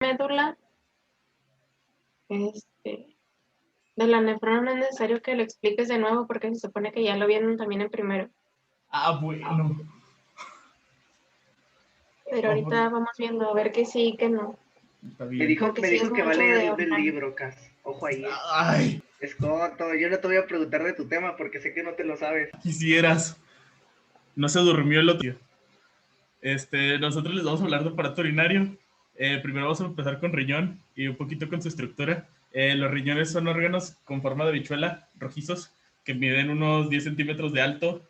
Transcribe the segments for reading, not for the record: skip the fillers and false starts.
médula, de la nefrona no es necesario que lo expliques de nuevo porque se supone que ya lo vieron también en primero. Ah, bueno. Pero ahorita vamos viendo a ver que sí y que no. Está Me bien. dijo, Porque me sí dijo es que va a mucho de leer del hablar. libro, Cas. Ojo ahí. Ay, Es corto. Yo no te voy a preguntar de tu tema porque sé que no te lo sabes. quisieras. No se durmió el otro día. Nosotros les vamos a hablar de aparato urinario. Primero vamos a empezar con riñón y un poquito con su estructura. Los riñones son órganos con forma de bichuela, rojizos, que miden unos 10 centímetros de alto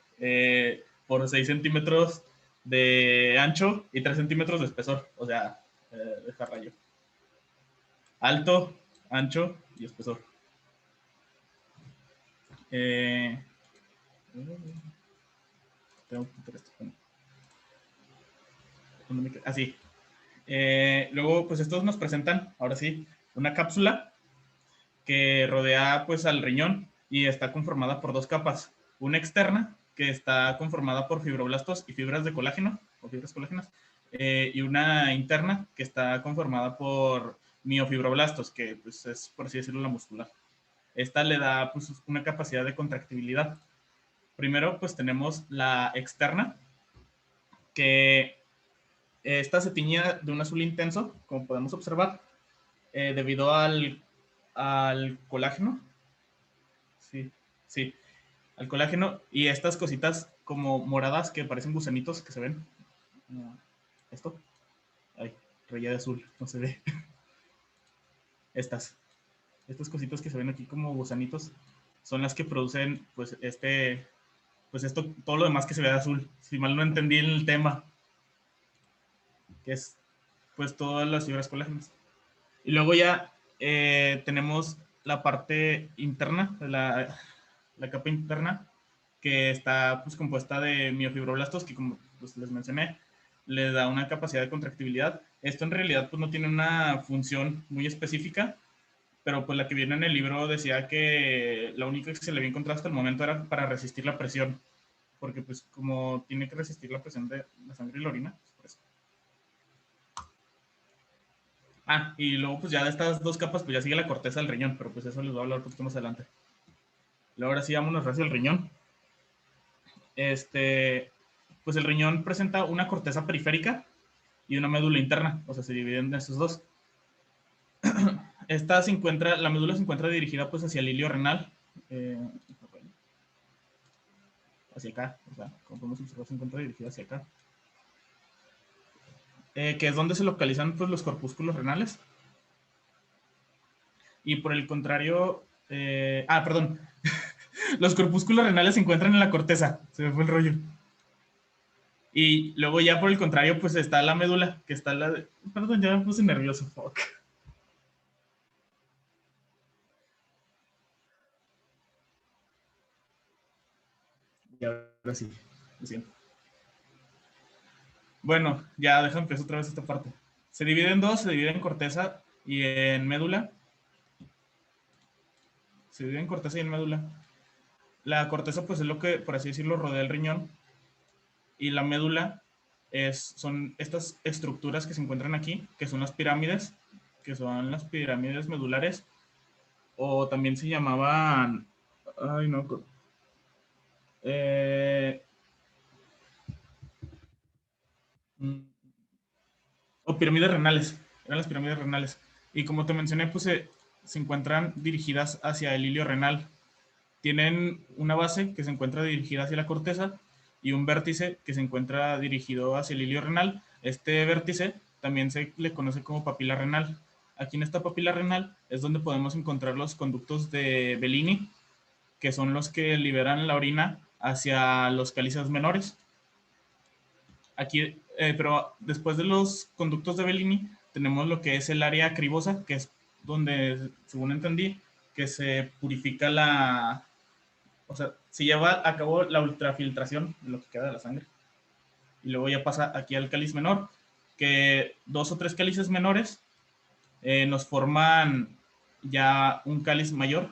por 6 centímetros de ancho y 3 centímetros de espesor. O sea, de rayo. Alto, ancho y espesor. Tengo que quitar esto. Así. Luego, pues estos nos presentan, ahora sí, una cápsula que rodea pues al riñón y está conformada por dos capas. Una externa, que está conformada por fibroblastos y fibras de colágeno, o fibras colágenas, y una interna, que está conformada por miofibroblastos, que pues es, por así decirlo, la muscular. Esta le da pues una capacidad de contractibilidad. Primero, pues tenemos la externa, que esta se tiñe de un azul intenso, como podemos observar, debido al colágeno. Sí, sí, al colágeno y estas cositas como moradas que parecen gusanitos que se ven. Esto, ay, raya de azul, no se ve. Estas cositas que se ven aquí como gusanitos son las que producen, pues, pues esto, todo lo demás que se ve de azul. Si mal no entendí el tema, que es, pues, todas las fibras colágenas. Y luego ya tenemos la parte interna, la capa interna, que está pues compuesta de miofibroblastos, que como pues, les mencioné, le da una capacidad de contractibilidad. Esto en realidad pues no tiene una función muy específica, pero pues la que viene en el libro decía que la única que se le había encontrado hasta el momento era para resistir la presión, porque pues como tiene que resistir la presión de la sangre y la orina, pues por eso. Y luego pues ya de estas dos capas pues ya sigue la corteza del riñón, pero pues eso les voy a hablar un poquito más adelante. Luego ahora sí vámonos hacia el riñón. Pues el riñón presenta una corteza periférica y una médula interna, o sea, se dividen en esos dos. La médula se encuentra dirigida pues hacia el hilio renal, hacia acá, o sea, como podemos observar, se encuentra dirigida hacia acá, que es donde se localizan pues los corpúsculos renales. Y por el contrario, perdón, los corpúsculos renales se encuentran en la corteza, se me fue el rollo. Y luego ya por el contrario, pues está la médula, que está Perdón, ya me puse nervioso, fuck. Y ahora sí, lo siento. Bueno, ya déjame empezar otra vez esta parte. Se divide en dos, se divide en corteza y en médula. Se divide en corteza y en médula. La corteza, pues es lo que, por así decirlo, rodea el riñón. Y la médula son estas estructuras que se encuentran aquí, que son las pirámides, medulares, o también se llamaban, ay no, o pirámides renales, eran las pirámides renales. Y como te mencioné, pues se encuentran dirigidas hacia el hilio renal. Tienen una base que se encuentra dirigida hacia la corteza y un vértice que se encuentra dirigido hacia el hilio renal. Este vértice también se le conoce como papila renal. Aquí en esta papila renal es donde podemos encontrar los conductos de Bellini, que son los que liberan la orina hacia los cálices menores. Aquí, pero después de los conductos de Bellini, tenemos lo que es el área cribosa, que es donde, según entendí, que se purifica o sea, se lleva a cabo la ultrafiltración de lo que queda de la sangre. Y luego ya pasa aquí al cáliz menor, que 2 o 3 cálices menores nos forman ya un cáliz mayor,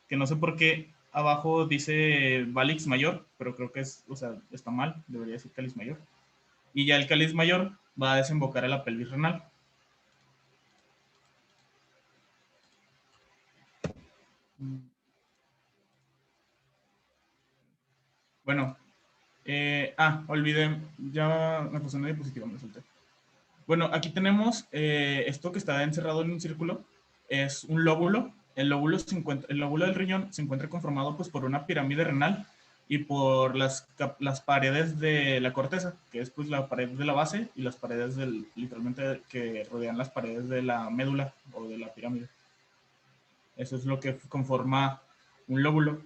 que no sé por qué abajo dice válix mayor, pero creo que o sea, está mal, debería decir cáliz mayor. Y ya el cáliz mayor va a desembocar a la pelvis renal. Bueno, olvidé, ya me puse una diapositiva, me solté. Bueno, aquí tenemos esto que está encerrado en un círculo, es un lóbulo. El lóbulo del riñón se encuentra conformado pues, por una pirámide renal y por las paredes de la corteza, que es pues, la pared de la base y las paredes literalmente que rodean las paredes de la médula o de la pirámide. Eso es lo que conforma un lóbulo.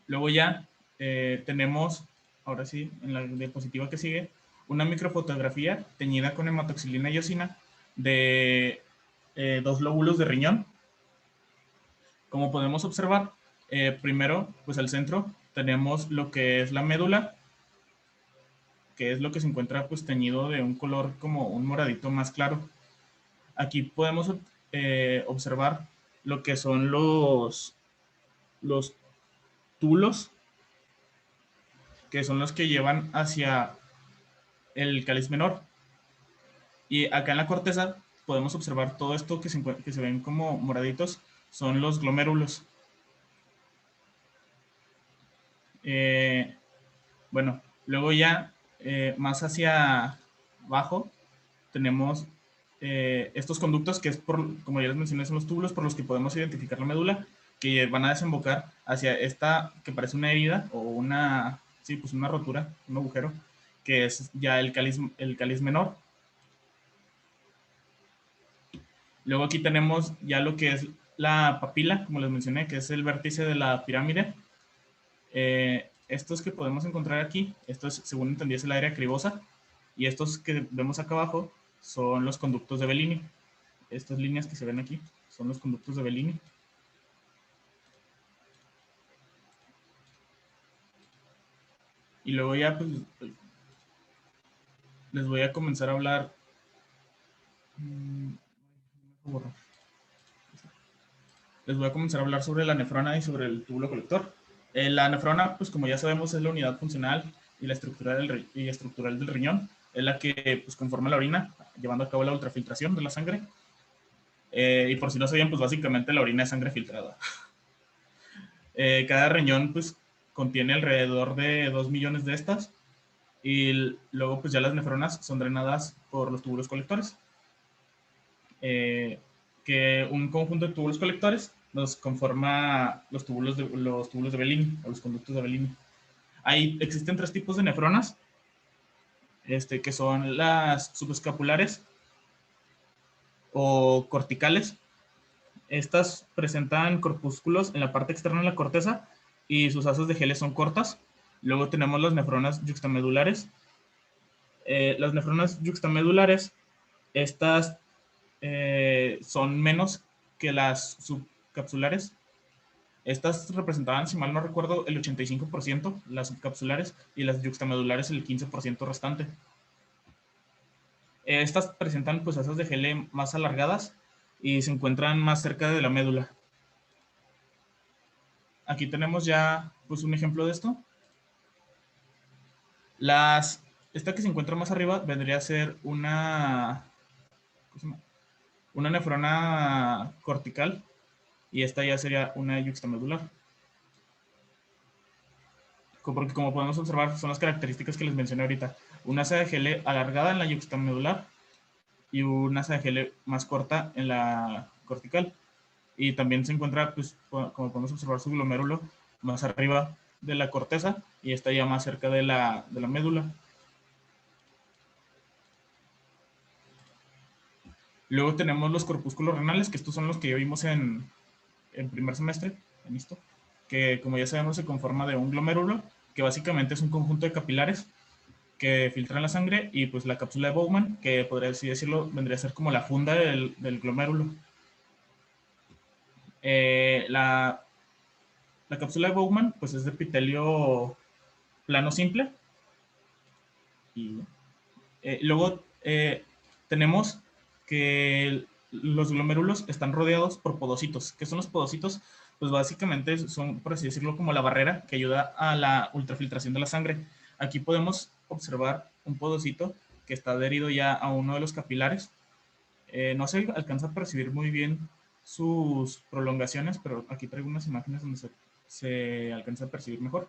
Luego ya tenemos, ahora sí, en la diapositiva que sigue, una microfotografía teñida con hematoxilina y eosina de 2 lóbulos de riñón. Como podemos observar, primero, pues al centro tenemos lo que es la médula, que es lo que se encuentra pues teñido de un color como un moradito más claro. Aquí podemos observar lo que son los túbulos, que son los que llevan hacia el cáliz menor. Y acá en la corteza podemos observar todo esto que se ven como moraditos, son los glomérulos. Bueno, luego ya más hacia abajo tenemos estos conductos que es como ya les mencioné, son los túbulos por los que podemos identificar la médula, que van a desembocar hacia esta que parece una herida o una rotura, un agujero, que es ya el cáliz menor. Luego aquí tenemos ya lo que es la papila, como les mencioné, que es el vértice de la pirámide. Estos que podemos encontrar aquí, esto es, según entendí, es el área cribosa, y estos que vemos acá abajo son los conductos de Bellini. Estas líneas que se ven aquí son los conductos de Bellini. Y luego ya pues les voy a comenzar a hablar. Les voy a comenzar a hablar sobre la nefrona y sobre el túbulo colector. La nefrona, pues como ya sabemos, es la unidad funcional y la estructural del riñón. Es la que pues, conforma la orina, llevando a cabo la ultrafiltración de la sangre. Y por si no sabían, pues básicamente la orina es sangre filtrada. Cada riñón pues contiene alrededor de 2 millones de estas. Y luego pues ya las nefronas son drenadas por los túbulos colectores. Que un conjunto de túbulos colectores nos conforma los túbulos de Bellini o los conductos de Bellini. Existen 3 tipos de nefronas, que son las subescapulares o corticales. Estas presentan corpúsculos en la parte externa de la corteza y sus asas de geles son cortas. Luego tenemos las nefronas yuxtamedulares. Las nefronas yuxtamedulares, estas son menos que las subcapsulares. Estas representaban, si mal no recuerdo, el 85%, las subcapsulares, y las yuxtamedulares el 15% restante. Estas presentan pues asas de gele más alargadas y se encuentran más cerca de la médula. Aquí tenemos ya pues un ejemplo de esto. Esta que se encuentra más arriba vendría a ser una nefrona cortical y esta ya sería una yuxtamedular. Porque como podemos observar son las características que les mencioné ahorita. Una asa de gele alargada en la yuxtamedular y una asa de gele más corta en la cortical. Y también se encuentra, pues, como podemos observar, su glomérulo más arriba de la corteza y está ya más cerca de la médula. Luego tenemos los corpúsculos renales, que estos son los que ya vimos en primer semestre, en esto, que como ya sabemos se conforma de un glomérulo, que básicamente es un conjunto de capilares que filtran la sangre, y pues la cápsula de Bowman, que podría así decirlo, vendría a ser como la funda del glomérulo. La cápsula de Bowman pues es de epitelio plano simple. Y luego tenemos que los glomérulos están rodeados por podocitos. ¿Qué son los podocitos? Pues básicamente son, por así decirlo, como la barrera que ayuda a la ultrafiltración de la sangre. Aquí podemos observar un podocito que está adherido ya a uno de los capilares. No se alcanza a percibir muy bien sus prolongaciones, pero aquí traigo unas imágenes donde se alcanza a percibir mejor.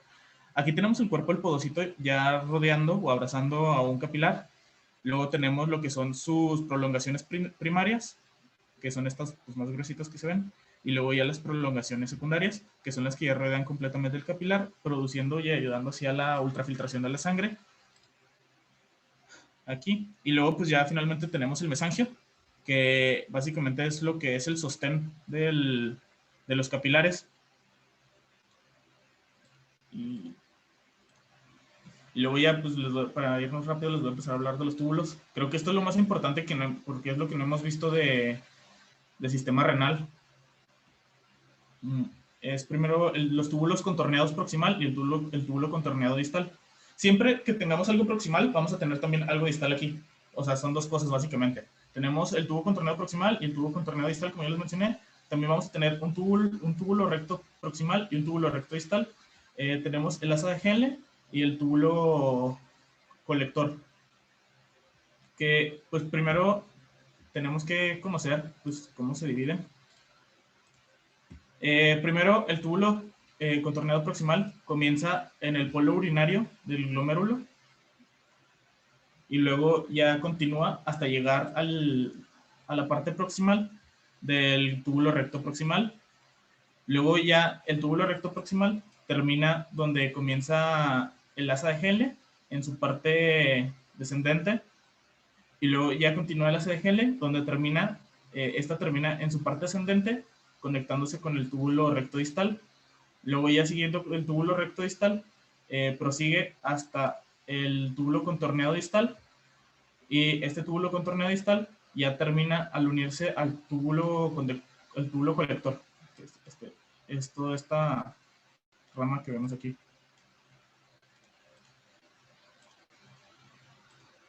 Aquí tenemos el cuerpo del podocito ya rodeando o abrazando a un capilar. Luego tenemos lo que son sus prolongaciones primarias, que son estas pues, más gruesitas que se ven. Y luego ya las prolongaciones secundarias, que son las que ya rodean completamente el capilar, produciendo y ayudando hacia la ultrafiltración de la sangre. Aquí. Y luego pues ya finalmente tenemos el mesangio, que básicamente es lo que es el sostén de los capilares. Y luego ya, pues, para irnos rápido, les voy a empezar a hablar de los túbulos. Creo que esto es lo más importante, porque es lo que no hemos visto de sistema renal. Es primero los túbulos contorneados proximal y el túbulo contorneado distal. Siempre que tengamos algo proximal, vamos a tener también algo distal aquí. O sea, son dos cosas básicamente. Tenemos el tubo contorneado proximal y el tubo contorneado distal, como ya les mencioné. También vamos a tener un túbulo recto proximal y un túbulo recto distal. Tenemos el asa de Henle y el túbulo colector. Que, pues, primero tenemos que conocer, pues, cómo se dividen. Primero, el túbulo contorneado proximal comienza en el polo urinario del glomérulo y luego ya continúa hasta llegar a la parte proximal del túbulo recto proximal. Luego ya el túbulo recto proximal termina donde comienza el asa de Henle en su parte descendente y luego ya continúa el asa de Henle donde termina, esta termina en su parte ascendente conectándose con el túbulo recto distal. Luego ya siguiendo el túbulo recto distal, prosigue hasta el túbulo contorneado distal y este túbulo contorneado distal ya termina al unirse al túbulo colector. Es toda esta rama que vemos aquí.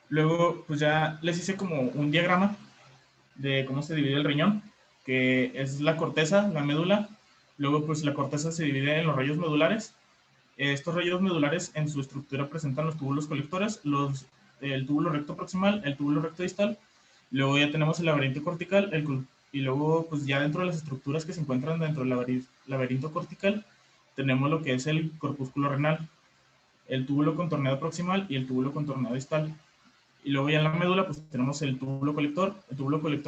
Luego, pues ya les hice como un diagrama de cómo se divide el riñón, que es la corteza, la médula. Luego, pues la corteza se divide en los rayos medulares. Estos rayos medulares en su estructura presentan los túbulos colectores, el túbulo recto proximal, el túbulo recto distal. Luego ya tenemos el laberinto cortical, y luego pues ya dentro de las estructuras que se encuentran dentro del laberinto cortical, tenemos lo que es el corpúsculo renal, el túbulo contorneado proximal y el túbulo contorneado distal. Y luego ya en la médula pues tenemos el túbulo colector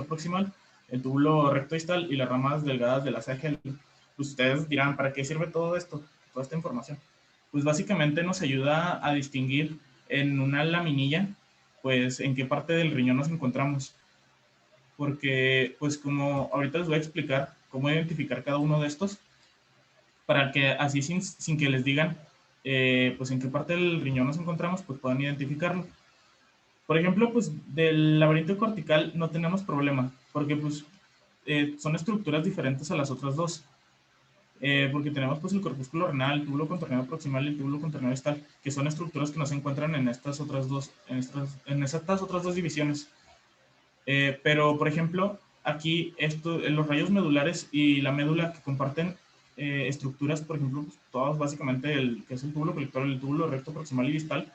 proximal, el túbulo recto distal y las ramas delgadas de la asa de Henle. Pues ustedes dirán, ¿para qué sirve todo esto, toda esta información? Pues básicamente nos ayuda a distinguir en una laminilla, pues en qué parte del riñón nos encontramos. Porque, pues como ahorita les voy a explicar cómo identificar cada uno de estos, para que así sin que les digan, pues en qué parte del riñón nos encontramos, pues puedan identificarlo. Por ejemplo, pues del laberinto cortical no tenemos problema, porque pues son estructuras diferentes a las otras dos. Porque tenemos pues el corpúsculo renal, el túbulo contorneado proximal y el túbulo contorneado distal, que son estructuras que no se encuentran en estas otras dos, en estas otras dos divisiones. Pero, por ejemplo, aquí en los rayos medulares y la médula que comparten estructuras, por ejemplo, pues, todas básicamente que es el túbulo colector, el túbulo recto proximal y distal,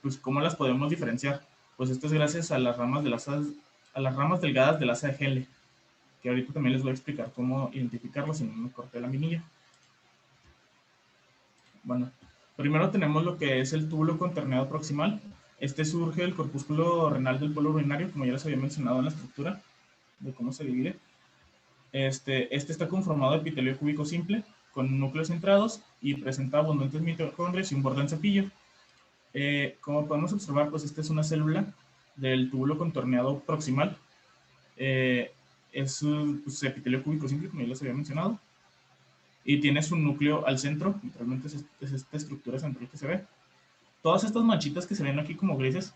pues ¿cómo las podemos diferenciar? Pues esto es gracias a las ramas delgadas del asa de Henle, que ahorita también les voy a explicar cómo identificarlo si no me corté la minilla. Bueno, primero tenemos lo que es el túbulo contorneado proximal. Este surge del corpúsculo renal del polo urinario, como ya les había mencionado en la estructura, de cómo se divide. Este está conformado de epitelio cúbico simple, con núcleos centrados y presenta abundantes mitocondrias y un borde en cepillo. Como podemos observar, pues esta es una célula del túbulo contorneado proximal. Es pues, epitelio cúbico simple, como ya les había mencionado, y tiene su núcleo al centro, literalmente es esta estructura central que se ve. Todas estas manchitas que se ven aquí como grises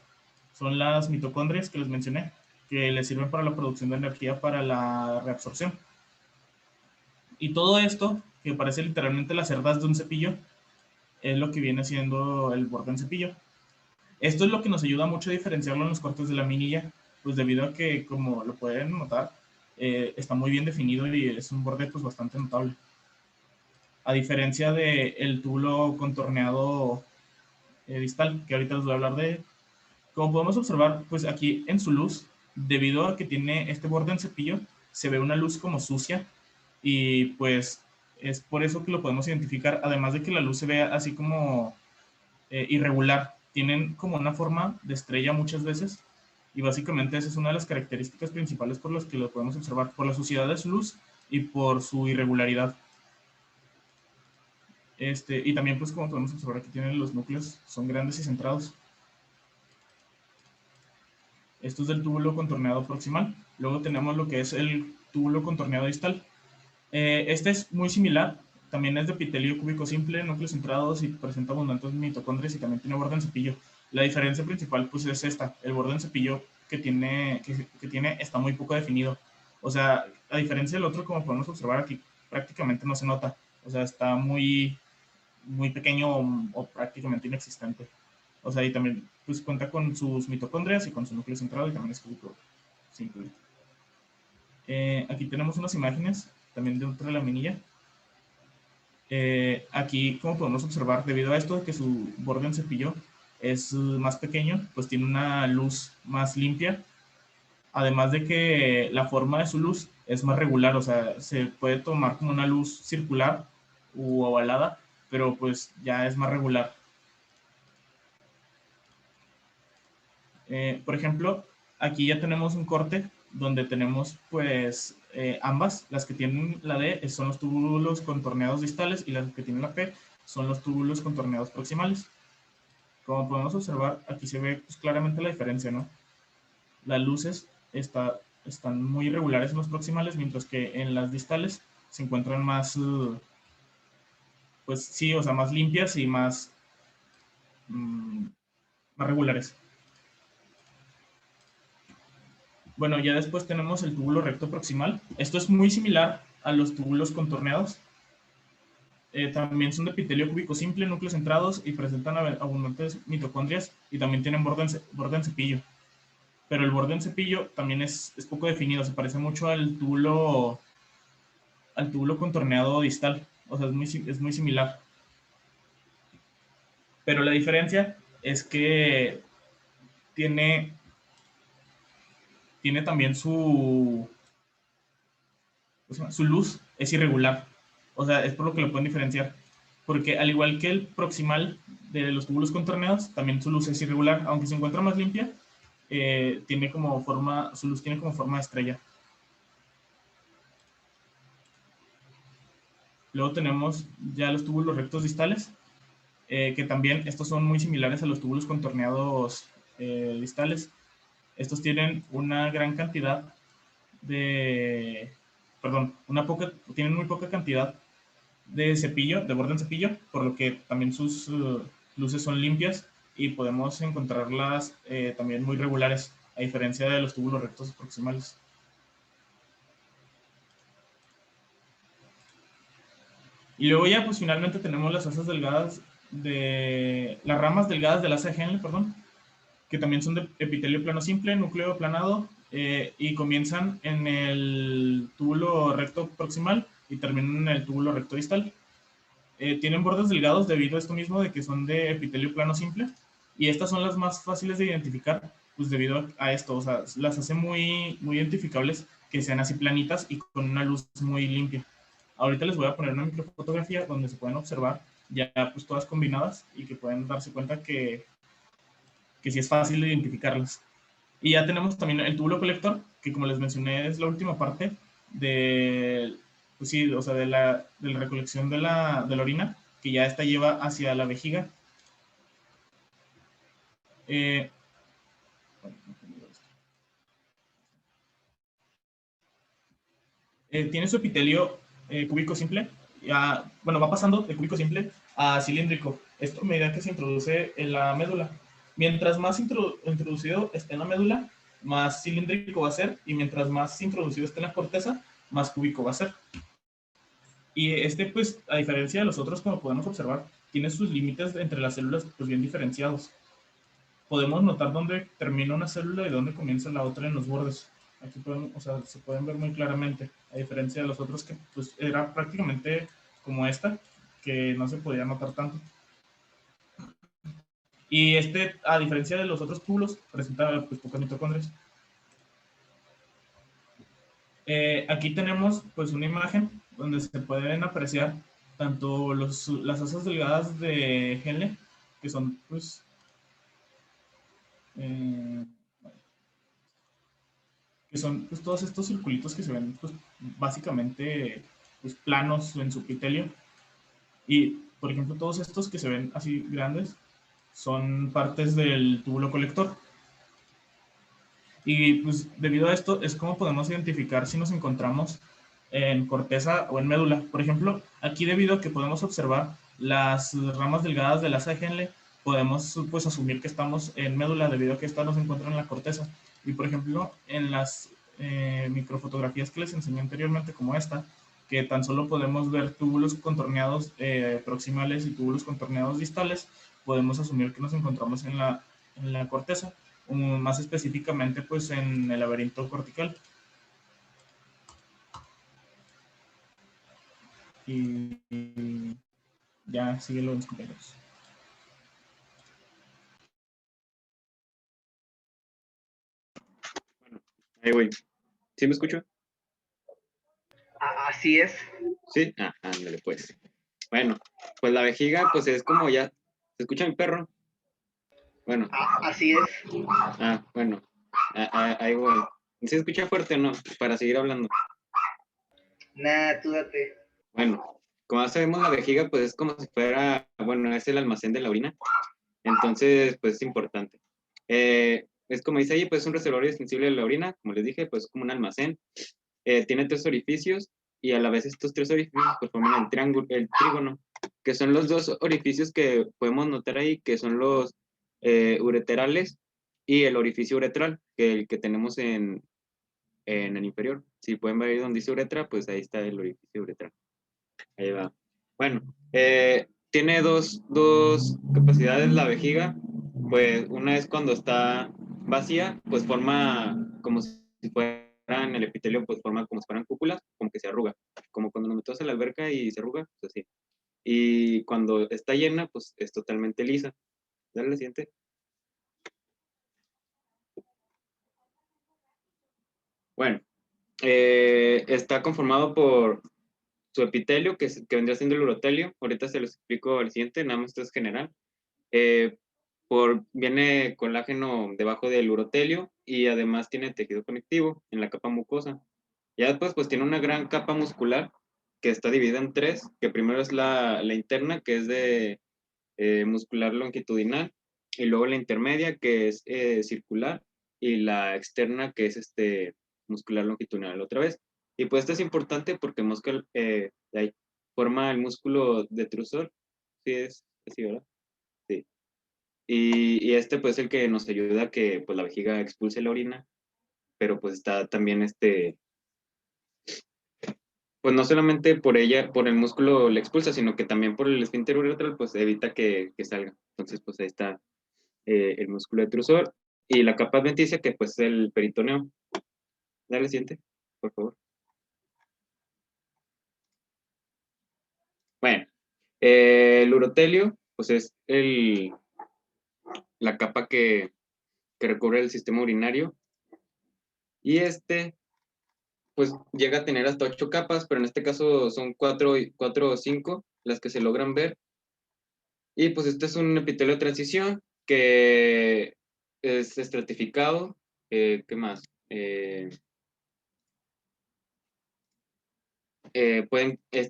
son las mitocondrias que les mencioné, que les sirven para la producción de energía para la reabsorción. Y todo esto, que parece literalmente las cerdas de un cepillo, es lo que viene siendo el borde en cepillo. Esto es lo que nos ayuda mucho a diferenciarlo en los cortes de la minilla, pues debido a que, como lo pueden notar, está muy bien definido y es un borde pues bastante notable. A diferencia del túbulo contorneado distal, que ahorita les voy a hablar de. Como podemos observar, pues aquí en su luz, debido a que tiene este borde en cepillo, se ve una luz como sucia y pues es por eso que lo podemos identificar, además de que la luz se ve así como irregular. Tienen como una forma de estrella muchas veces y básicamente esa es una de las características principales por las que lo podemos observar, por la suciedad de su luz y por su irregularidad. Y también pues como podemos observar aquí tienen los núcleos, son grandes y centrados. Esto es del túbulo contorneado proximal. Luego tenemos lo que es el túbulo contorneado distal. Este es muy similar, también es de epitelio cúbico simple, núcleos centrados y presenta abundantes mitocondrias y también tiene borde en cepillo. La diferencia principal pues es esta, el borde en cepillo que tiene está muy poco definido. O sea, a diferencia del otro, como podemos observar aquí, prácticamente no se nota. O sea, está muy pequeño o prácticamente inexistente. O sea, y también pues cuenta con sus mitocondrias y con su núcleo centrado y también es cúbico simple. Aquí tenemos unas imágenes también de otra laminilla. Aquí, como podemos observar, debido a esto de que su borde en cepillo es más pequeño, pues tiene una luz más limpia. Además de que la forma de su luz es más regular, o sea, se puede tomar como una luz circular u ovalada, pero pues ya es más regular. Por ejemplo, aquí ya tenemos un corte donde tenemos pues ambas, las que tienen la D son los túbulos contorneados distales y las que tienen la P son los túbulos contorneados proximales. Como podemos observar, aquí se ve pues, claramente la diferencia, ¿no? Las luces están muy irregulares en los proximales, mientras que en las distales se encuentran más, pues sí, o sea, más limpias y más regulares. Bueno, ya después tenemos el túbulo recto proximal. Esto es muy similar a los túbulos contorneados. También son de epitelio cúbico simple, núcleos centrados y presentan abundantes mitocondrias y también tienen borde en cepillo. Pero el borde en cepillo también es poco definido, se parece mucho al túbulo contorneado distal. O sea, es muy similar. Pero la diferencia es que tiene también su luz es irregular. O sea, es por lo que lo pueden diferenciar. Porque al igual que el proximal de los túbulos contorneados, también su luz es irregular. Aunque se encuentra más limpia, tiene como forma, su luz tiene como forma de estrella. Luego tenemos ya los túbulos rectos distales, que también estos son muy similares a los túbulos contorneados distales. Estos tienen una gran cantidad tienen muy poca cantidad de cepillo, de borde en cepillo, por lo que también sus luces son limpias y podemos encontrarlas también muy regulares, a diferencia de los túbulos rectos proximales. Y luego ya pues finalmente tenemos las asas delgadas las ramas delgadas del asa de Henle, perdón, que también son de epitelio plano simple, núcleo aplanado, y comienzan en el túbulo recto proximal y terminan en el túbulo recto distal. Tienen bordes delgados debido a esto mismo de que son de epitelio plano simple, y estas son las más fáciles de identificar, pues debido a esto, o sea, las hace muy identificables que sean así planitas y con una luz muy limpia. Ahorita les voy a poner una microfotografía donde se pueden observar ya pues todas combinadas y que pueden darse cuenta que sí es fácil de identificarlas. Y ya tenemos también el túbulo colector, que como les mencioné es la última parte de, pues sí, o sea, de la recolección de la orina, que ya esta lleva hacia la vejiga. Tiene su epitelio cúbico simple, bueno, va pasando de cúbico simple a cilíndrico. Esto a medida que se introduce en la médula. Mientras más introducido esté en la médula, más cilíndrico va a ser, y mientras más introducido esté en la corteza, más cúbico va a ser. Y pues, a diferencia de los otros, como podemos observar, tiene sus límites entre las células pues, bien diferenciados. Podemos notar dónde termina una célula y dónde comienza la otra en los bordes. Aquí se pueden ver muy claramente, a diferencia de los otros que pues, era prácticamente como esta, que no se podía notar tanto. Y a diferencia de los otros túbulos, presenta pues, pocas mitocondrias. Aquí tenemos pues una imagen donde se pueden apreciar tanto las asas delgadas de Henle, que son pues eh, todos estos circulitos que se ven pues, básicamente pues, planos en su epitelio. Y, por ejemplo, todos estos que se ven así grandes son partes del túbulo colector. Y pues debido a esto es como podemos identificar si nos encontramos en corteza o en médula. Por ejemplo, aquí debido a que podemos observar las ramas delgadas de la Henle, podemos pues asumir que estamos en médula debido a que esta nos encuentra en la corteza. Y por ejemplo, en las microfotografías que les enseñé anteriormente como esta, que tan solo podemos ver túbulos contorneados proximales y túbulos contorneados distales, podemos asumir que nos encontramos en la corteza, más específicamente pues en el laberinto cortical. Y ya sigue los compañeros. Bueno, ahí voy. ¿Sí me escucho? Así es. Sí, ándale pues. Bueno, pues la vejiga pues es como ya, ¿se escucha mi perro? Bueno. Así es. Bueno, ahí voy. ¿Se escucha fuerte o no? Para seguir hablando. Nah, tú date. Bueno, como sabemos la vejiga pues es como si fuera, bueno, es el almacén de la orina. Entonces, pues es importante. Es como dice ahí, pues es un reservorio extensible de la orina, como les dije, pues es como un almacén. Tiene 3 orificios y a la vez estos 3 orificios pues forman el trígono, que son los 2 orificios que podemos notar ahí, que son los ureterales y el orificio uretral, que el que tenemos en el inferior. Si pueden ver ahí donde dice uretra, pues ahí está el orificio uretral. Ahí va. Bueno, tiene dos capacidades la vejiga. Pues una es cuando está vacía, pues forma como si fueran el epitelio, pues forma como si fueran cúpulas, como que se arruga. Como cuando nos metemos a la alberca y se arruga, pues así. Y cuando está llena, pues es totalmente lisa. Dale la siguiente. Bueno, está conformado por su epitelio, que vendría siendo el urotelio. Ahorita se los explico al siguiente, nada más esto es general. Viene colágeno debajo del urotelio y además tiene tejido conectivo en la capa mucosa. Ya después pues tiene una gran capa muscular que está dividida en 3, que primero es la interna, que es de muscular longitudinal, y luego la intermedia, que es circular, y la externa, que es muscular longitudinal otra vez. Y pues esto es importante porque forma el músculo detrusor. Sí, es así, ¿verdad? Sí. Y este pues es el que nos ayuda a que pues la vejiga expulse la orina, pero pues está también pues no solamente por ella, por el músculo la expulsa, sino que también por el esfínter uretral pues evita que salga. Entonces pues ahí está el músculo detrusor y la capa adventicia que pues es el peritoneo. Dale siguiente, por favor. Bueno, el urotelio pues es la capa que recubre el sistema urinario y pues llega a tener hasta 8 capas, pero en este caso son 4 o 5 las que se logran ver. Y pues este es un epitelio de transición que es estratificado. ¿Qué más?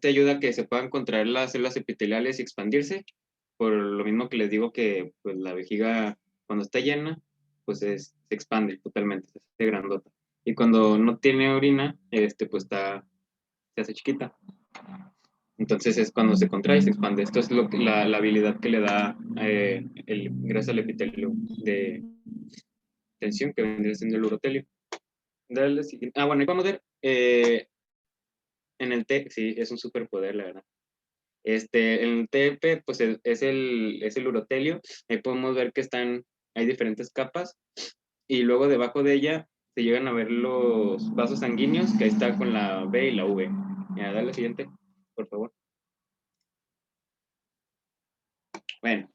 Ayuda a que se puedan contraer las células epiteliales y expandirse, por lo mismo que les digo que pues, la vejiga cuando está llena, pues se expande totalmente, se hace grandota. Y cuando no tiene orina, pues se hace chiquita. Entonces es cuando se contrae y se expande. Esto es la habilidad que le da gracias al epitelio de tensión que vendría siendo el urotelio. Dale, bueno, y vamos a ver en el T, sí, es un superpoder, la verdad. En el TP, pues es el urotelio. Ahí podemos ver que hay diferentes capas y luego debajo de ella se llegan a ver los vasos sanguíneos, que ahí está con la B y la V. Ya, dale la siguiente, por favor. Bueno,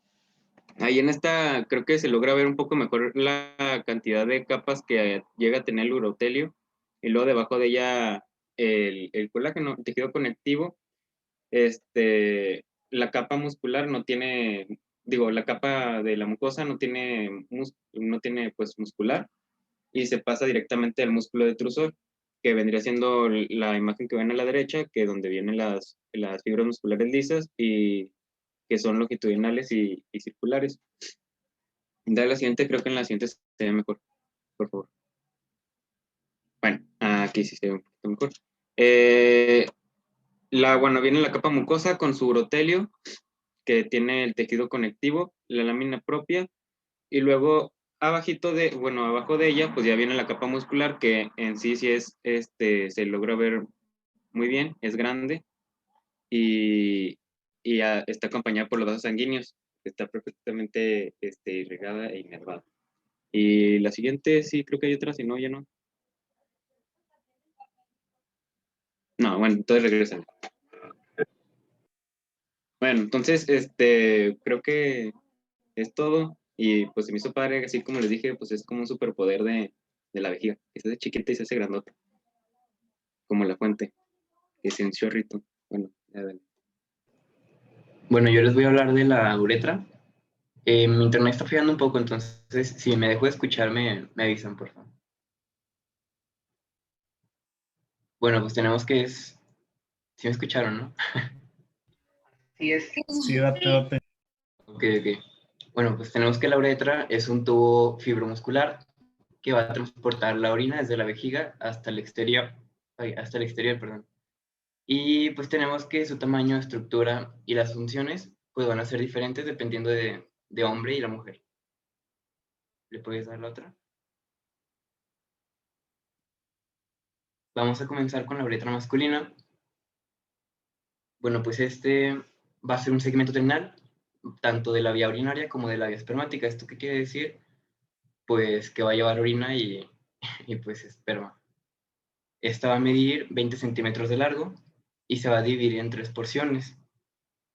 ahí en esta creo que se logra ver un poco mejor la cantidad de capas que llega a tener el urotelio. y luego debajo de ella el colágeno, el tejido conectivo. La capa muscular no tiene, digo, la capa de la mucosa no tiene, no tiene pues muscular, y se pasa directamente al músculo detrusor, que vendría siendo la imagen que ven a la derecha, que donde vienen las fibras musculares lisas y que son longitudinales y circulares. Da la siguiente, creo que en la siguiente se ve mejor, por favor. Bueno, aquí sí se ve un poquito mejor. Bueno, viene la capa mucosa con su urotelio, que tiene el tejido conectivo, la lámina propia, y luego abajo de ella, pues ya viene la capa muscular, que en sí es, se logra ver muy bien, es grande, y está acompañada por los vasos sanguíneos, está perfectamente irrigada e inervada. Y la siguiente, sí, creo que hay otra, si no, ya no. No, bueno, entonces regresan. Bueno, entonces, creo que es todo. Y pues se me hizo padre, así como les dije, pues es como un superpoder de la vejiga, que se hace chiquita y se hace grandota, como la fuente, que es un chorrito. Bueno, ya ven. Bueno, yo les voy a hablar de la uretra. Mi internet está fallando un poco, entonces si me dejo de escuchar, me avisan, por favor. Bueno, pues tenemos que es... Sí me escucharon, ¿no? Sí es. Sí, date. Ok. Bueno, pues tenemos que la uretra es un tubo fibromuscular que va a transportar la orina desde la vejiga hasta el exterior, perdón. Y pues tenemos que su tamaño, estructura y las funciones pues van a ser diferentes dependiendo de hombre y la mujer. ¿Le puedes dar la otra? Vamos a comenzar con la uretra masculina. Bueno, pues va a ser un segmento terminal, tanto de la vía urinaria como de la vía espermática. ¿Esto qué quiere decir? Pues que va a llevar orina y pues esperma. Esta va a medir 20 centímetros de largo y se va a dividir en 3 porciones,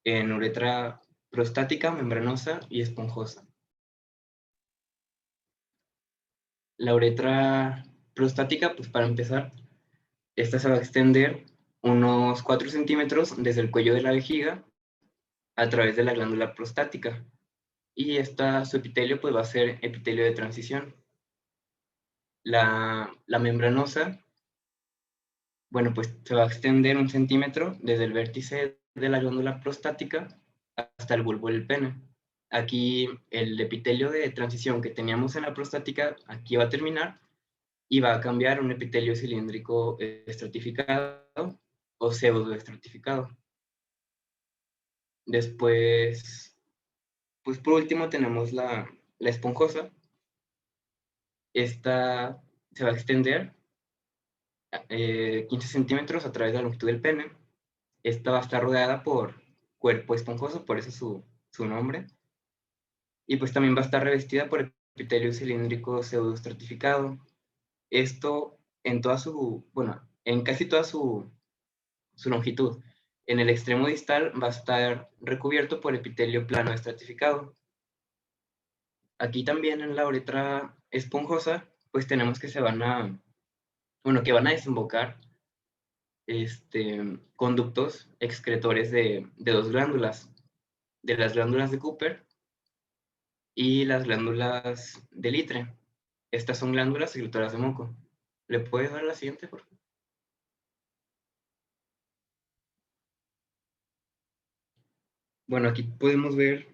en uretra prostática, membranosa y esponjosa. La uretra prostática, pues para empezar, esta se va a extender unos 4 centímetros desde el cuello de la vejiga a través de la glándula prostática. Y su epitelio pues va a ser epitelio de transición. La membranosa, bueno, pues se va a extender 1 centímetro desde el vértice de la glándula prostática hasta el bulbo del pene. Aquí el epitelio de transición que teníamos en la prostática, aquí va a terminar y va a cambiar a un epitelio cilíndrico estratificado o pseudoestratificado. Después, pues por último tenemos la esponjosa. Esta se va a extender 15 centímetros a través de la longitud del pene. Esta va a estar rodeada por cuerpo esponjoso, por eso su nombre. Y pues también va a estar revestida por epitelio cilíndrico pseudoestratificado. Esto en en casi toda su longitud. En el extremo distal va a estar recubierto por epitelio plano estratificado. Aquí también en la uretra esponjosa, pues tenemos que que van a desembocar conductos excretores de 2 glándulas, de las glándulas de Cooper y las glándulas de Litre. Estas son glándulas secretoras de moco. ¿Le puedes dar la siguiente, por favor? Bueno, aquí podemos ver,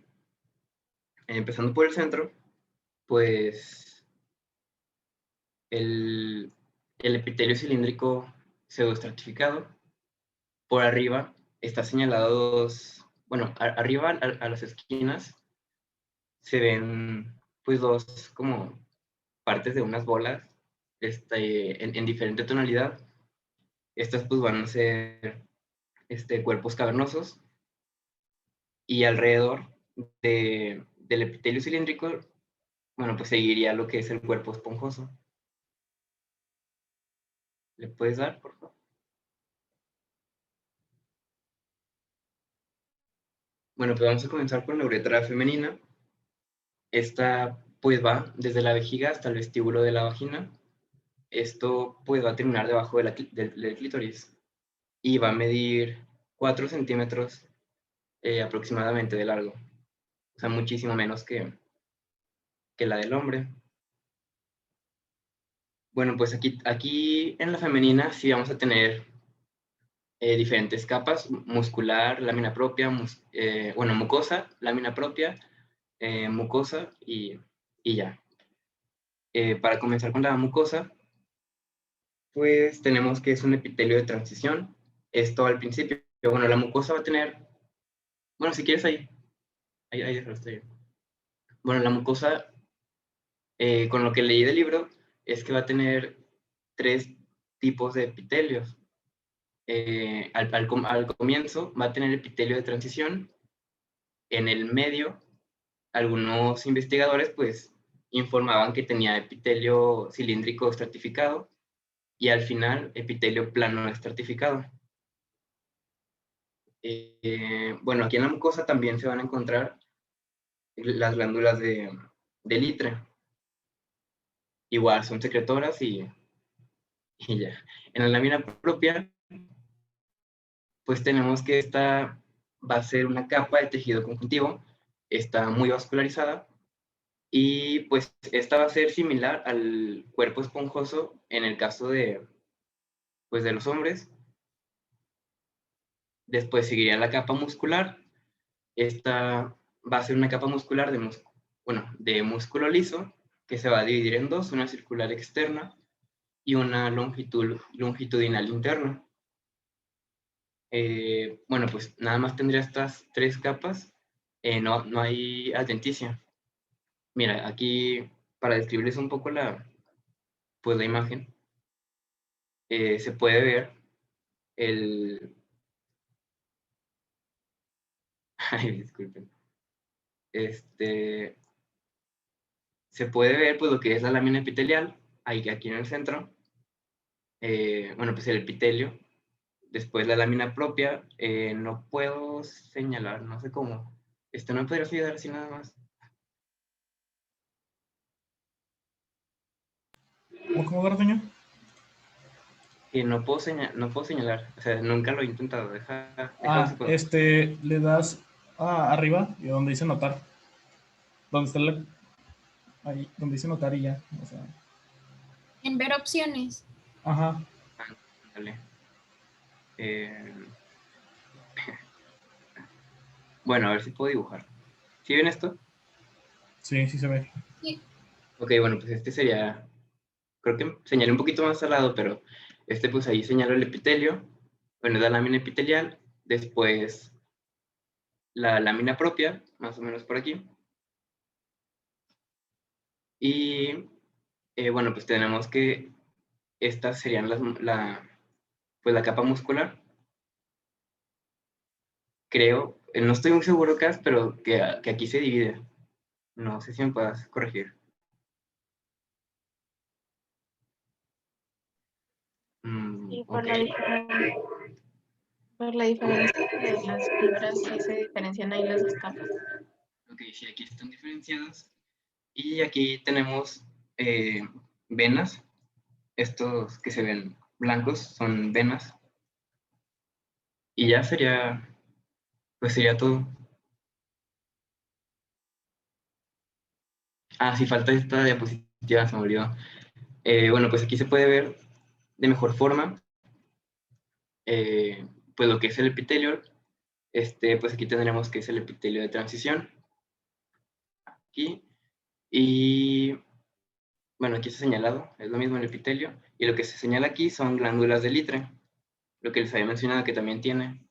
empezando por el centro, pues el epitelio cilíndrico pseudoestratificado. Por arriba está señalado arriba a las esquinas se ven pues 2 como partes de unas bolas en diferente tonalidad. Estas pues van a ser cuerpos cavernosos y alrededor del epitelio cilíndrico, bueno, pues seguiría lo que es el cuerpo esponjoso. ¿Le puedes dar, por favor? Bueno, pues vamos a comenzar con la uretra femenina. Esta pues va desde la vejiga hasta el vestíbulo de la vagina. esto pues va a terminar debajo de del clítoris y va a medir 4 centímetros aproximadamente de largo. O sea, muchísimo menos que la del hombre. Bueno, pues aquí en la femenina sí vamos a tener diferentes capas: muscular, lámina propia, bueno, mucosa, lámina propia, mucosa y ya. Para comenzar con la mucosa, pues tenemos que es un epitelio de transición. Esto al principio, bueno, la mucosa va a tener, bueno, si quieres ahí déjalo, está ahí. Bueno, la mucosa, con lo que leí del libro, es que va a tener 3 tipos de epitelios. Al comienzo va a tener epitelio de transición. En el medio, algunos investigadores pues informaban que tenía epitelio cilíndrico estratificado y al final epitelio plano estratificado. Bueno, aquí en la mucosa también se van a encontrar las glándulas de Litre. Igual son secretoras y ya. En la lámina propia, pues tenemos que esta va a ser una capa de tejido conjuntivo, está muy vascularizada y pues esta va a ser similar al cuerpo esponjoso en el caso de, pues, de los hombres. Después seguiría la capa muscular. Esta va a ser una capa muscular de músculo liso que se va a dividir en dos: una circular externa y una longitudinal interna. Bueno, pues nada más tendría estas 3 capas. No hay adventicia. Mira, aquí para describirles un poco pues la imagen, se puede ver el... Ay, disculpen. Se puede ver pues lo que es la lámina epitelial, aquí en el centro. Bueno, pues el epitelio. Después la lámina propia. No puedo señalar, no sé cómo. ¿No me podrías ayudar así nada más? ¿Cómo, Garduño? No puedo señalar. O sea, nunca lo he intentado. Déjame si puedo. Le das arriba y donde dice notar. Donde está ahí, donde dice notar y ya. O sea, En ver opciones. ajá. Ándale. Bueno, a ver si puedo dibujar. ¿Sí ven esto? Sí, sí se ve. Sí. Ok, bueno, pues sería... Creo que señalé un poquito más al lado, pero pues ahí señalo el epitelio. Bueno, la lámina epitelial. Después la lámina propia, más o menos por aquí. Y bueno, pues tenemos que estas serían pues la capa muscular. Creo, no estoy muy seguro, Cas, pero que aquí se divide. No sé si me puedas corregir. Y Ok. por la diferencia de las fibras, sí se diferencian ahí las 2 capas. Ok, sí, aquí están diferenciadas. Y aquí tenemos venas. Estos que se ven blancos son venas. Y ya pues sería todo. Sí, falta esta diapositiva, se me olvidó. Bueno, pues aquí se puede ver de mejor forma pues lo que es el epitelio. Pues aquí tendremos que es el epitelio de transición. Aquí. Y bueno, aquí está señalado, es lo mismo el epitelio. Y lo que se señala aquí son glándulas de Litre, lo que les había mencionado que también tiene.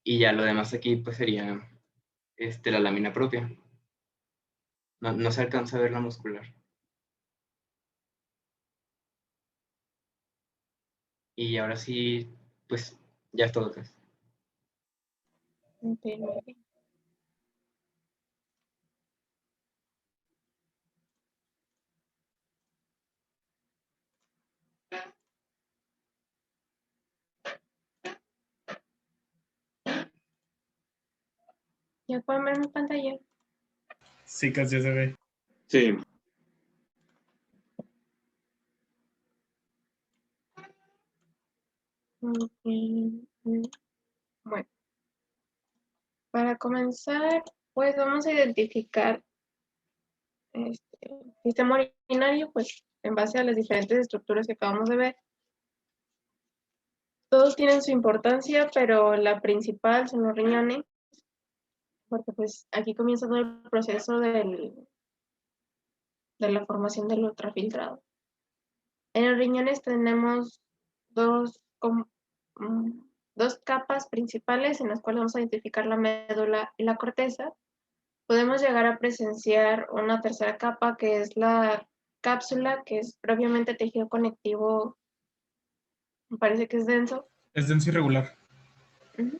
Y ya lo demás aquí pues sería la lámina propia. No se alcanza a ver la muscular. Y ahora sí, pues ya es todo, pues. Ok, muy bien. ¿Ya pueden ver mi pantalla? Sí, casi ya se ve. Sí. Bueno, para comenzar, pues vamos a identificar este sistema urinario, pues en base a las diferentes estructuras que acabamos de ver. Todos tienen su importancia, pero la principal son los riñones, porque pues aquí comienza todo el proceso de la formación del ultrafiltrado. En los riñones tenemos dos, dos capas principales en las cuales vamos a identificar la médula y la corteza. Podemos llegar a presenciar una tercera capa que es la cápsula, que es propiamente tejido conectivo, me parece que es denso. Es denso irregular. Uh-huh.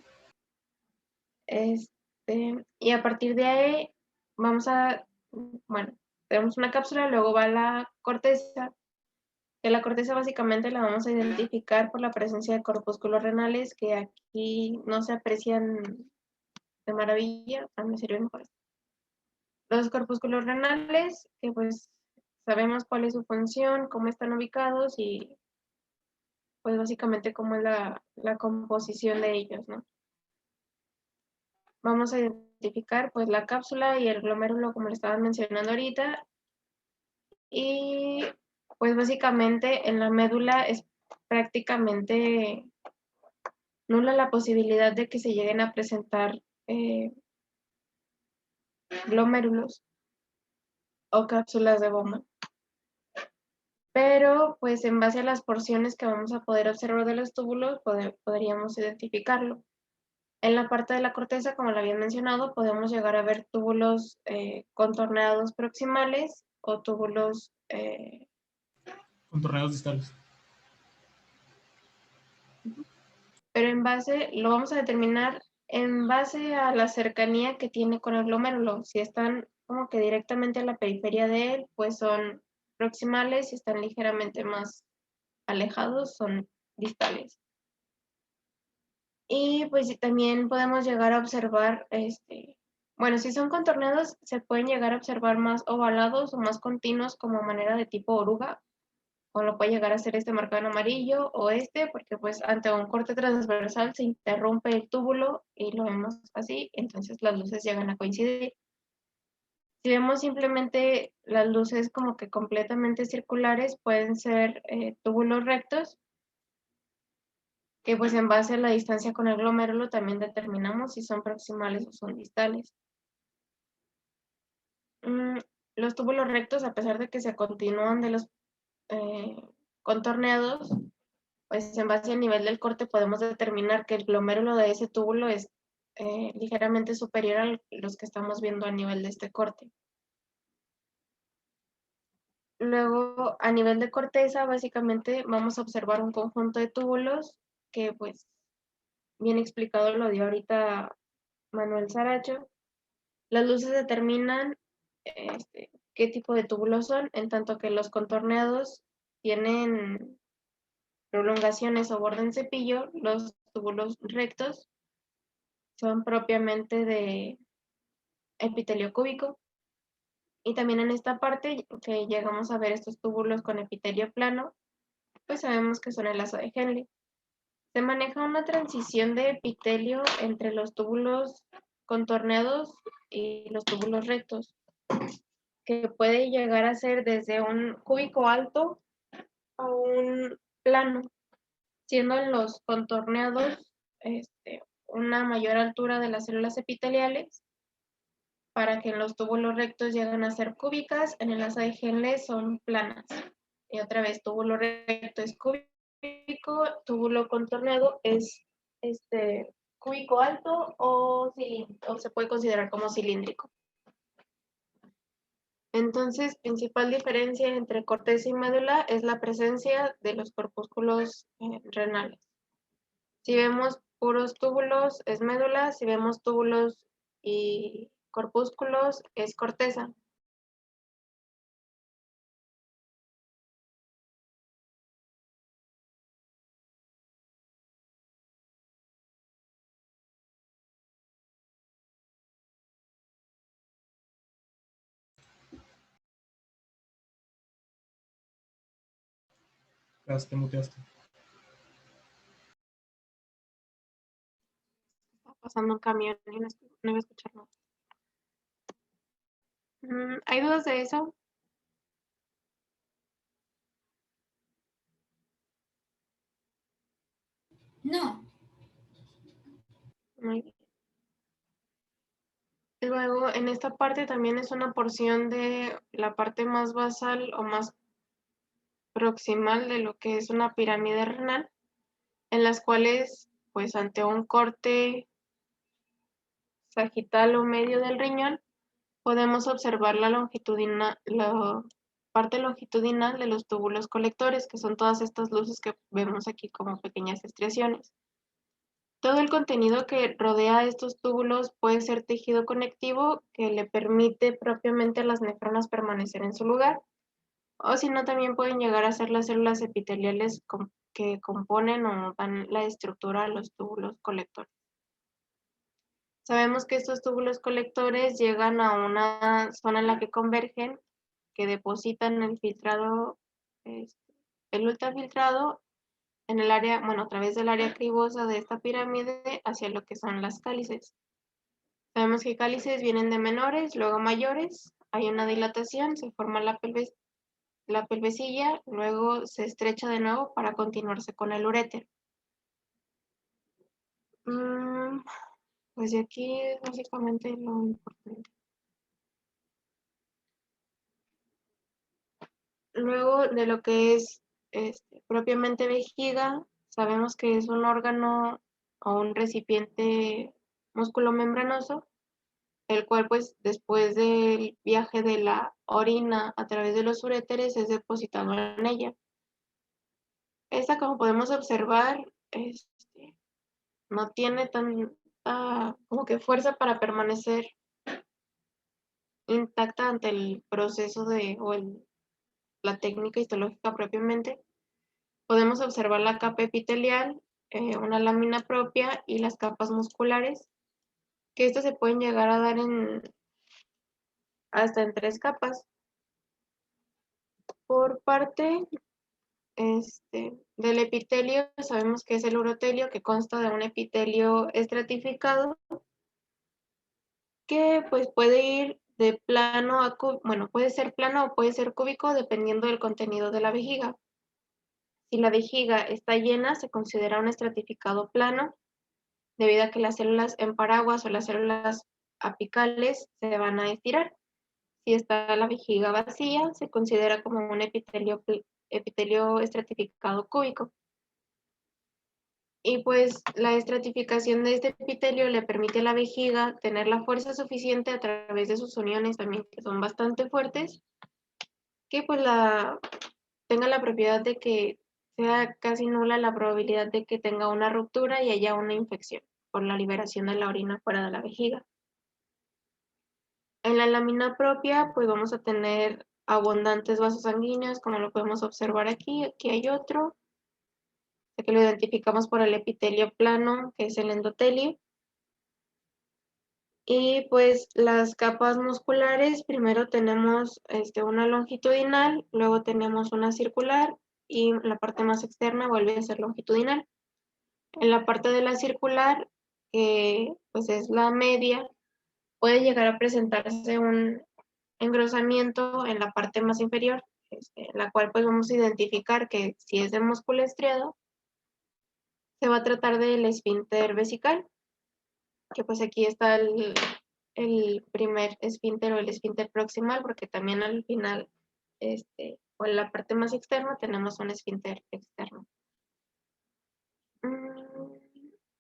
Y a partir de ahí bueno, tenemos una cápsula, luego va la corteza, que la corteza básicamente la vamos a identificar por la presencia de corpúsculos renales, que aquí no se aprecian de maravilla, a mí me sirve mejor. Los corpúsculos renales, que pues sabemos cuál es su función, cómo están ubicados y pues básicamente cómo es la composición de ellos, ¿no? Vamos a identificar pues la cápsula y el glomérulo, como le estaban mencionando ahorita, y pues básicamente en la médula es prácticamente nula la posibilidad de que se lleguen a presentar glomérulos o cápsulas de Bowman. Pero pues en base a las porciones que vamos a poder observar de los túbulos podríamos identificarlo. En la parte de la corteza, como lo había mencionado, podemos llegar a ver túbulos contorneados proximales o túbulos Contorneados distales. pero lo vamos a determinar en base a la cercanía que tiene con el glomérulo. Si están como que directamente a la periferia de él, pues son proximales, si están ligeramente más alejados, son distales. Y pues también podemos llegar a observar, bueno, si son contorneados, se pueden llegar a observar más ovalados o más continuos como manera de tipo oruga, o lo puede llegar a ser este marcado en amarillo o porque pues ante un corte transversal se interrumpe el túbulo y lo vemos así, entonces las luces llegan a coincidir. Si vemos simplemente las luces como que completamente circulares, pueden ser túbulos rectos, que pues en base a la distancia con el glomérulo también determinamos si son proximales o son distales. Los túbulos rectos, a pesar de que se continúan de los contorneados, pues en base al nivel del corte podemos determinar que el glomérulo de ese túbulo es ligeramente superior a los que estamos viendo a nivel de este corte. Luego, a nivel de corteza, básicamente vamos a observar un conjunto de túbulos que pues bien explicado lo dio ahorita Manuel Saracho. Las luces determinan qué tipo de túbulos son, en tanto que los contorneados tienen prolongaciones o borde en cepillo, los túbulos rectos son propiamente de epitelio cúbico. Y también en esta parte que llegamos a ver estos túbulos con epitelio plano, pues sabemos que son el lazo de Henle. Se maneja una transición de epitelio entre los túbulos contorneados y los túbulos rectos, que puede llegar a ser desde un cúbico alto a un plano, siendo en los contorneados una mayor altura de las células epiteliales, para que en los túbulos rectos lleguen a ser cúbicas, en el asa de Henle son planas. Y otra vez, túbulo recto es cúbico, túbulo contorneado es cúbico alto o se puede considerar como cilíndrico. Entonces, principal diferencia entre corteza y médula es la presencia de los corpúsculos renales. Si vemos puros túbulos, es médula. Si vemos túbulos y corpúsculos, es corteza. Te muteaste. pasando un camión y no iba a escuchar nada. ¿Hay dudas de eso? No. Muy bien. Luego, en esta parte también es una porción de la parte más basal o más proximal de lo que es una pirámide renal, en las cuales, pues ante un corte sagital o medio del riñón, podemos observar la parte longitudinal de los túbulos colectores, que son todas estas luces que vemos aquí como pequeñas estriaciones. Todo el contenido que rodea estos túbulos puede ser tejido conectivo que le permite propiamente a las nefronas permanecer en su lugar, o si no también pueden llegar a ser las células epiteliales que componen o dan la estructura a los túbulos colectores. Sabemos que estos túbulos colectores llegan a una zona en la que convergen, que depositan el filtrado, el ultrafiltrado en el área, bueno, a través del área cribosa de esta pirámide hacia lo que son las cálices. Sabemos que cálices vienen de menores, luego mayores, hay una dilatación, se forma la pelvecilla, luego se estrecha de nuevo para continuarse con el uréter. Pues de aquí es básicamente lo importante. Luego de lo que es propiamente vejiga, sabemos que es un órgano o un recipiente músculo-membranoso, el cual pues después del viaje de la orina a través de los uréteres es depositado en ella. Esta, como podemos observar, no tiene tanta como que fuerza para permanecer intacta ante el proceso la técnica histológica propiamente. Podemos observar la capa epitelial, una lámina propia y las capas musculares, que estas se pueden llegar a dar hasta en 3 capas. Por parte del epitelio, sabemos que es el urotelio, que consta de un epitelio estratificado, que pues puede ir de plano a cúbico, bueno, puede ser plano o puede ser cúbico dependiendo del contenido de la vejiga. Si la vejiga está llena, se considera un estratificado plano, debido a que las células en paraguas o las células apicales se van a estirar. Si está la vejiga vacía, se considera como un epitelio estratificado cúbico. Y pues la estratificación de este epitelio le permite a la vejiga tener la fuerza suficiente a través de sus uniones también, que son bastante fuertes, que pues tenga la propiedad de que sea casi nula la probabilidad de que tenga una ruptura y haya una infección por la liberación de la orina fuera de la vejiga. En la lámina propia, pues vamos a tener abundantes vasos sanguíneos, como lo podemos observar aquí. Aquí hay otro, que lo identificamos por el epitelio plano, que es el endotelio. Y pues las capas musculares, primero tenemos una longitudinal, luego tenemos una circular y la parte más externa vuelve a ser longitudinal. En la parte de la circular, que pues es la media, puede llegar a presentarse un engrosamiento en la parte más inferior, la cual pues vamos a identificar que si es de músculo estriado, se va a tratar del esfínter vesical, que pues aquí está el primer esfínter o el esfínter proximal, porque también al final, o en la parte más externa, tenemos un esfínter externo.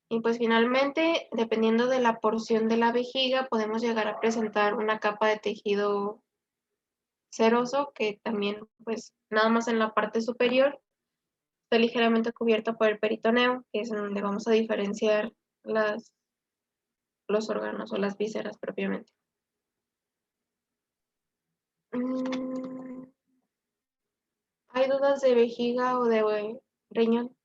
Y pues finalmente, dependiendo de la porción de la vejiga, podemos llegar a presentar una capa de tejido seroso, que también pues nada más en la parte superior está ligeramente cubierta por el peritoneo, que es donde vamos a diferenciar los órganos o las vísceras propiamente. ¿Hay dudas de vejiga o de riñón?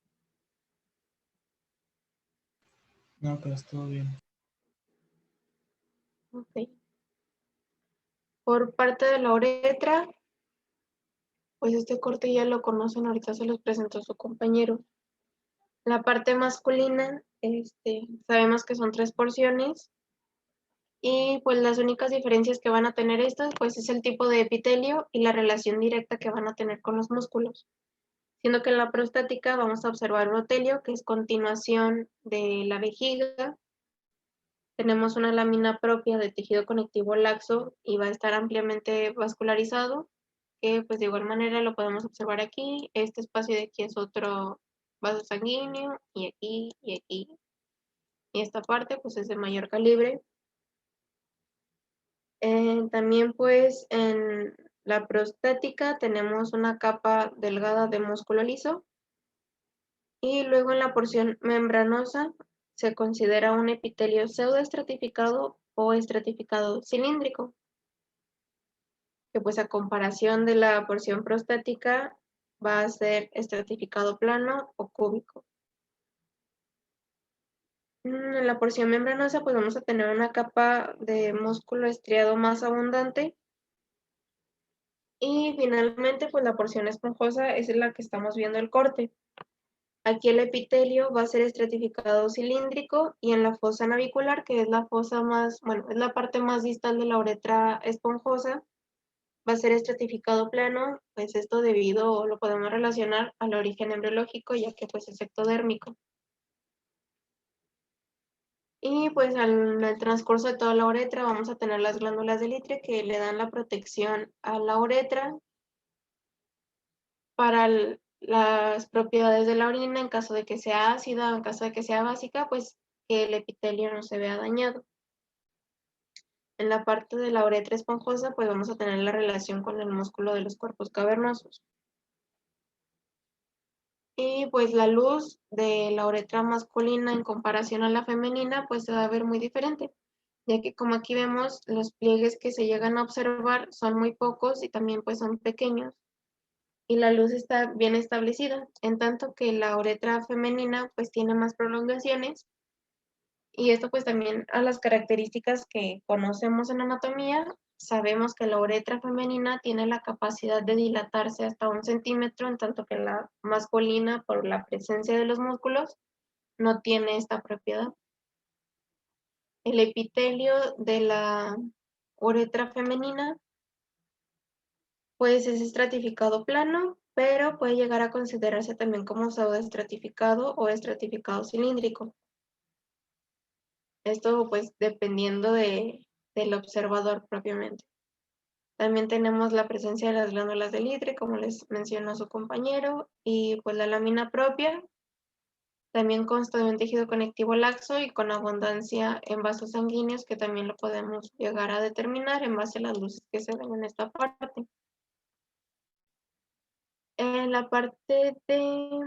No, pero todo bien. Ok. Por parte de la uretra, pues este corte ya lo conocen, ahorita se los presentó su compañero. La parte masculina, sabemos que son 3 porciones y pues las únicas diferencias que van a tener estas pues es el tipo de epitelio y la relación directa que van a tener con los músculos. Siendo que en la prostática vamos a observar urotelio, que es continuación de la vejiga. Tenemos una lámina propia de tejido conectivo laxo y va a estar ampliamente vascularizado, que pues de igual manera lo podemos observar aquí. Este espacio de aquí es otro vaso sanguíneo y aquí y aquí. Y esta parte pues es de mayor calibre. También pues en la prostática tenemos una capa delgada de músculo liso y luego en la porción membranosa se considera un epitelio pseudoestratificado o estratificado cilíndrico, que pues a comparación de la porción prostática va a ser estratificado plano o cúbico. En la porción membranosa pues vamos a tener una capa de músculo estriado más abundante y finalmente pues la porción esponjosa es la que estamos viendo el corte. Aquí el epitelio va a ser estratificado cilíndrico y en la fosa navicular, que es la fosa más, bueno, es la parte más distal de la uretra esponjosa, va a ser estratificado plano, pues esto debido, lo podemos relacionar al origen embriológico, ya que pues es ectodérmico. Y pues en el transcurso de toda la uretra vamos a tener las glándulas de Litre que le dan la protección a la uretra para las propiedades de la orina en caso de que sea ácida o en caso de que sea básica, pues que el epitelio no se vea dañado. En la parte de la uretra esponjosa, pues vamos a tener la relación con el músculo de los cuerpos cavernosos. Y pues la luz de la uretra masculina en comparación a la femenina, pues se va a ver muy diferente, ya que como aquí vemos, los pliegues que se llegan a observar son muy pocos y también pues son pequeños. Y la luz está bien establecida, en tanto que la uretra femenina pues tiene más prolongaciones y esto pues también a las características que conocemos en anatomía, sabemos que la uretra femenina tiene la capacidad de dilatarse hasta 1 centímetro, en tanto que la masculina por la presencia de los músculos no tiene esta propiedad. El epitelio de la uretra femenina pues es estratificado plano, pero puede llegar a considerarse también como pseudoestratificado o estratificado cilíndrico. Esto pues dependiendo del observador propiamente. También tenemos la presencia de las glándulas de Litre, como les mencionó su compañero, y pues la lámina propia. También consta de un tejido conectivo laxo y con abundancia en vasos sanguíneos, que también lo podemos llegar a determinar en base a las luces que se ven en esta parte. En la parte de,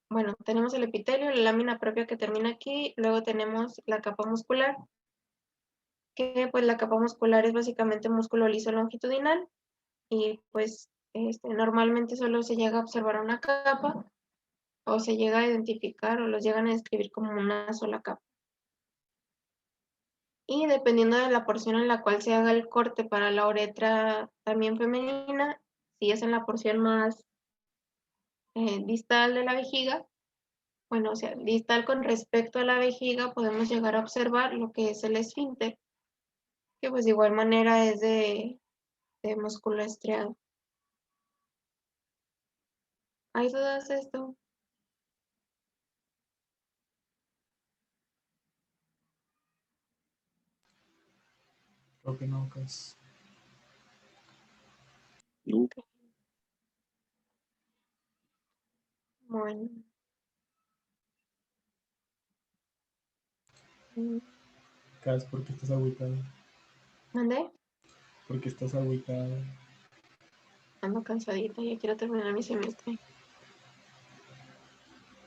bueno, tenemos el epitelio, la lámina propia que termina aquí, luego tenemos la capa muscular, que pues la capa muscular es básicamente músculo liso longitudinal y pues normalmente solo se llega a observar una capa o se llega a identificar o los llegan a describir como una sola capa. Y dependiendo de la porción en la cual se haga el corte para la uretra también femenina, si es en la porción más distal de la vejiga, bueno, o sea, distal con respecto a la vejiga, podemos llegar a observar lo que es el esfínter, que pues de igual manera es de músculo estriado. ¿Hay dudas de esto? Creo que no, pues. Bueno. Cas, ¿por qué estás agüitado? ¿Mandé? ¿Por qué estás agüitado? Ando cansadita, ya quiero terminar mi semestre.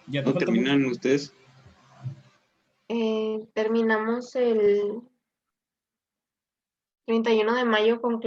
¿Ya te ¿No falta terminan mucho? ustedes? Terminamos el 31 de mayo con